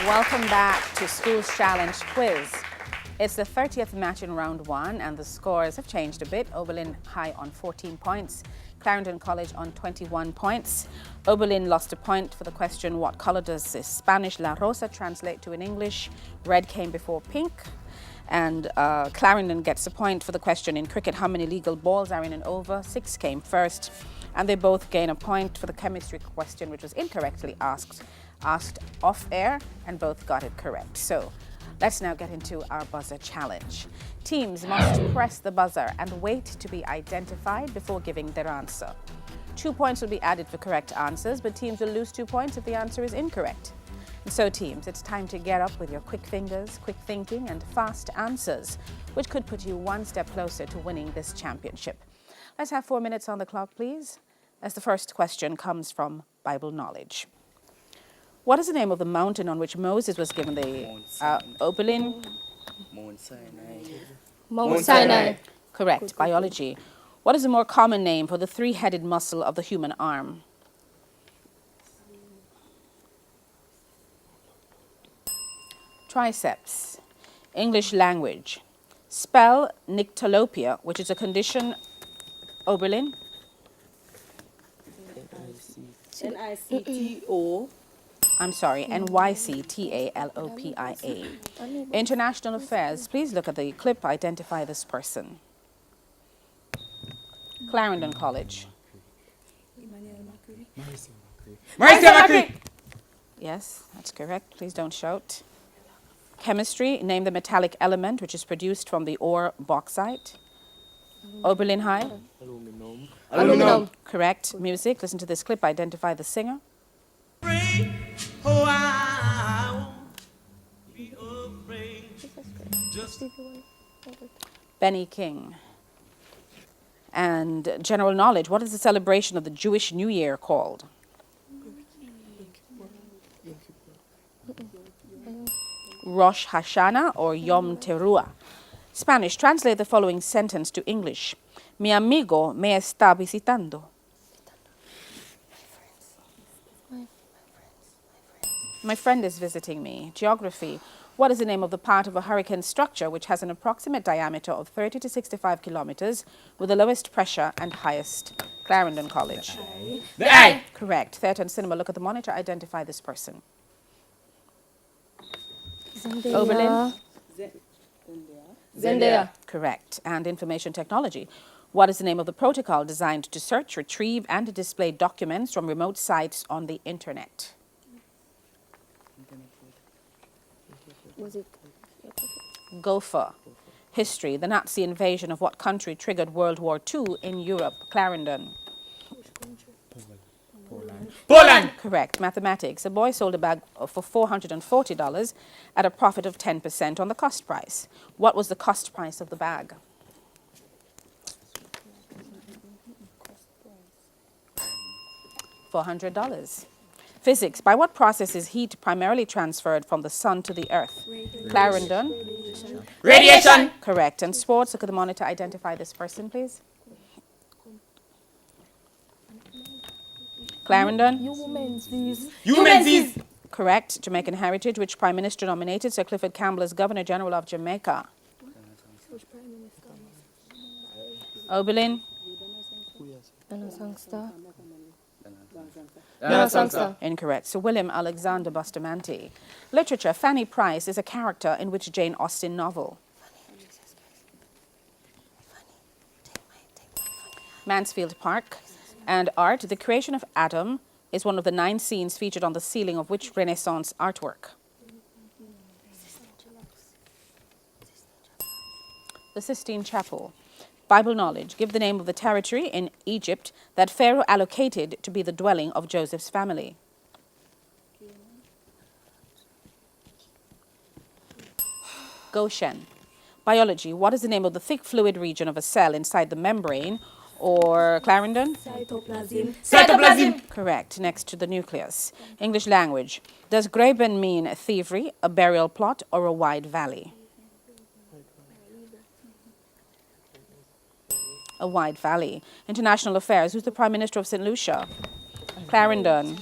Welcome back to School's Challenge Quiz. It's the 30th match in round one and the scores have changed a bit. Oberlin High on 14 points, Clarendon College on 21 points. Oberlin lost a point for the question, what color does this Spanish La Rosa translate to in English? Red came before pink. And Clarendon gets a point for the question, in cricket, how many legal balls are in an over? 6 came first. And they both gain a point for the chemistry question, which was incorrectly asked off air, and both got it correct. So let's now get into our buzzer challenge. Teams must press the buzzer and wait to be identified before giving their answer. 2 points will be added for correct answers, but teams will lose 2 points if the answer is incorrect. And so teams, it's time to get up with your quick fingers, quick thinking and fast answers, which could put you one step closer to winning this championship. Let's have 4 minutes on the clock, please, as the first question comes from Bible knowledge. What is the name of the mountain on which Moses was given the Oberlin? Mount Sinai. Mount Sinai. Correct. Biology. What is a more common name for the three-headed muscle of the human arm? Triceps. English language. Spell nyctalopia, which is a condition. Oberlin. N-I-C-T-O. I'm sorry, Nyctalopia. International affairs. Please look at the clip. Identify this person. Clarendon College. Yes, that's correct. Please don't shout. Chemistry. Name the metallic element which is produced from the ore bauxite. Oberlin High. Aluminum. Correct. Music. Listen to this clip. Identify the singer. Benny King. And general knowledge. What is the celebration of the Jewish New Year called? Rosh Hashanah or Yom Teruah. Spanish. Translate the following sentence to English. Mi amigo me está visitando. My friend is visiting me. Geography. What is the name of the part of a hurricane structure which has an approximate diameter of 30 to 65 kilometers with the lowest pressure and highest? Clarendon College. The eye. Correct. Theatre and cinema. Look at the monitor. Identify this person. Oberlin. Zendaya. Correct. And information technology. What is the name of the protocol designed to search, retrieve, and display documents from remote sites on the internet? Gopher. History. The Nazi invasion of what country triggered World War II in Europe? Clarendon. Poland. Correct. Mathematics. A boy sold a bag for $440 at a profit of 10% on the cost price. What was the cost price of the bag? $400. Physics. By what process is heat primarily transferred from the sun to the earth? Clarendon. Radiation. Correct. And sports. Look at the monitor. Identify this person, please. Clarendon. Humans. Correct. Jamaican heritage. Which Prime Minister nominated Sir Clifford Campbell as Governor General of Jamaica? Oberlin. Incorrect. Sir William Alexander Bustamante. Literature. Fanny Price is a character in which Jane Austen novel? Mansfield Park. And art. The creation of Adam is one of the 9 scenes featured on the ceiling of which Renaissance artwork? The Sistine Chapel. Bible knowledge. Give the name of the territory in Egypt that Pharaoh allocated to be the dwelling of Joseph's family. Goshen. Biology. What is the name of the thick fluid region of a cell inside the membrane? Or Clarendon? Cytoplasm. Correct. Next to the nucleus. English language. Does Graben mean thievery, a burial plot, or a wide valley? A wide valley. International affairs. Who's the Prime Minister of St. Lucia? Clarendon.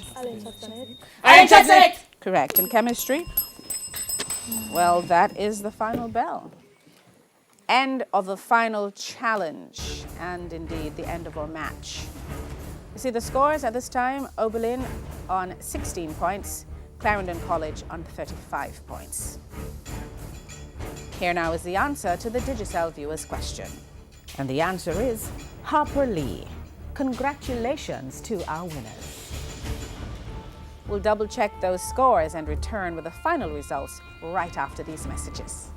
Alan Chadwick. Correct. In chemistry, Well, that is the final bell. End of the final challenge, and indeed the end of our match. You see the scores at this time: Oberlin on 16 points, Clarendon College on 35 points. Here now is the answer to the Digicel viewers' question. And the answer is Harper Lee. Congratulations to our winners. We'll double check those scores and return with the final results right after these messages.